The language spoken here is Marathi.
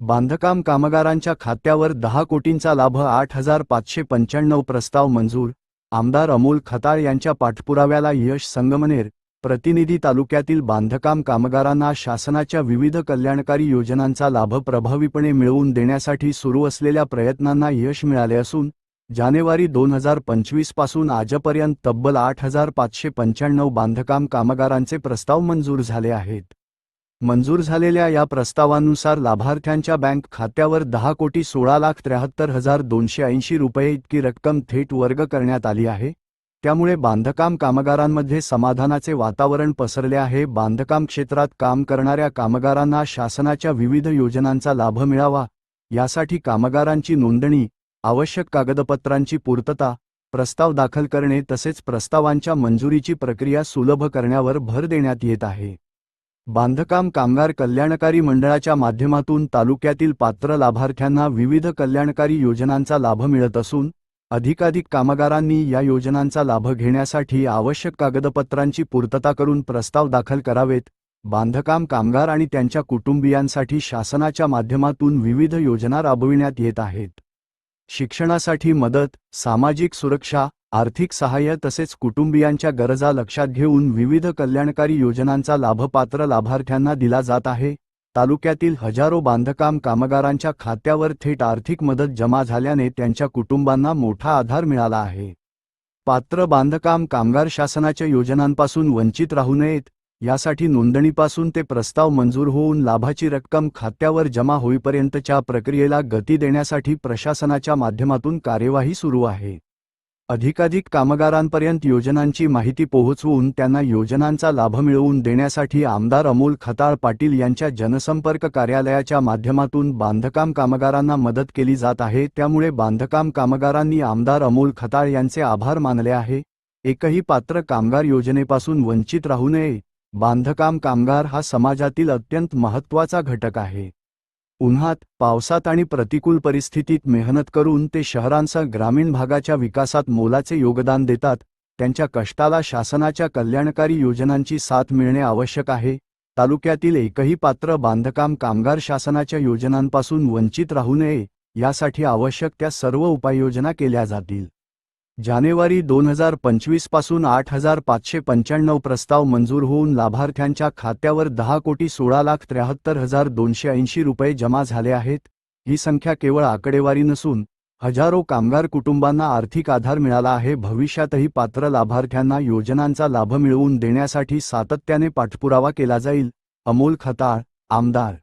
बांधकाम कामगारांच्या खात्यावर 10 कोटींचा लाभ, 8,595 प्रस्ताव मंजूर. आमदार अमोल खताळ यांच्या पाठपुराव्याला यश. संगमनेर प्रतिनिधी. तालुक्यातील बांधकाम कामगारांना शासनाच्या विविध कल्याणकारी योजनांचा लाभ प्रभावीपणे मिळवून देण्यासाठी सुरू असलेल्या प्रयत्नांना यश मिळाले असून जानेवारी 2025 पासून आजपर्यंत तब्बल 8,595 बांधकाम कामगारांचे प्रस्ताव मंजूर झाले आहेत. मंजूर झालेल्या या प्रस्तावानुसार लाभार्थ्यांच्या बँक खात्यावर 10,16,73,280 रुपये इतकी रक्कम थेट वर्ग करण्यात आली आहे. त्यामुळे बांधकाम कामगारांमध्ये समाधानाचे वातावरण पसरले आहे. बांधकाम क्षेत्रात काम करणाऱ्या कामगारांना शासनाच्या विविध योजनांचा लाभ मिळावा यासाठी कामगारांची नोंदणी, आवश्यक कागदपत्रांची पूर्तता, प्रस्ताव दाखल करणे तसेच प्रस्तावांच्या मंजुरीची प्रक्रिया सुलभ करण्यावर भर देण्यात येत आहे. बांधकाम कामगार कल्याणकारी मंडळाच्या माध्यमातून तालुक्यातील पात्र लाभार्थ्यांना विविध कल्याणकारी योजनांचा लाभ मिळत असून अधिकाधिक कामगारांनी या योजनांचा लाभ घेण्यासाठी आवश्यक कागदपत्रांची पूर्तता करून प्रस्ताव दाखल करावेत. बांधकाम कामगार आणि त्यांच्या कुटुंबियांसाठी शासनाच्या माध्यमातून विविध योजना राबविण्यात येत आहेत. शिक्षणासाठी मदत, सामाजिक सुरक्षा, आर्थिक सहाय्य तसेच कुटुंबियांच्या गरजा लक्षात घेऊन विविध कल्याणकारी योजनांचा लाभ पात्र लाभार्थ्यांना दिला जात आहे. तालुक्यातील हजारो बांधकाम कामगारांच्या खात्यावर थेट आर्थिक मदत जमा झाल्याने त्यांच्या कुटुंबांना मोठा आधार मिळाला आहे. पात्र बांधकाम कामगार शासनाच्या योजनांपासून वंचित राहू नयेत यासाठी नोंदणीपासून ते प्रस्ताव मंजूर होऊन लाभाची रक्कम खात्यावर जमा होईपर्यंतच्या प्रक्रियेला गती देण्यासाठी प्रशासनाच्या माध्यमातून कार्यवाही सुरू आहे. अधिकाधिक कामगारांपर्यंत योजनांची माहिती पोहोचवून त्यांना योजनांचा लाभ मिळवून देण्यासाठी आमदार अमोल खताळ पाटील यांच्या जनसंपर्क कार्यालयाच्या माध्यमातून बांधकाम कामगारांना मदत केली जात आहे. त्यामुळे बांधकाम कामगारांनी आमदार अमोल खताळ यांचे आभार मानले आहे. एकही पात्र कामगार योजनेपासून वंचित राहू नये. बांधकाम कामगार हा समाजातील अत्यंत महत्त्वाचा घटक आहे. उन्हात, पावसात आणि प्रतिकूल परिस्थितीत मेहनत करून ते शहरांसह ग्रामीण भागाच्या विकासात मोलाचे योगदान देतात. त्यांच्या कष्टाला शासनाच्या कल्याणकारी योजनांची साथ मिळणे आवश्यक आहे. तालुक्यातील एकही पात्र बांधकाम कामगार शासनाच्या योजनांपासून वंचित राहू नये यासाठी आवश्यक त्या सर्व उपाययोजना केल्या जातील. जानेवारी 2025 पासून 8,595 प्रस्ताव मंजूर होऊन लाभार्थ्यांच्या खात्यावर 10,16,73,280 रुपये जमा झाले आहेत. ही संख्या केवळ आकडेवारी नसून हजारो कामगार कुटुंबांना आर्थिक आधार मिळाला आहे. भविष्यातही पात्र लाभार्थ्यांना योजनांचा लाभ मिळवून देण्यासाठी सातत्याने पाठपुरावा केला जाईल. अमोल खताळ, आमदार.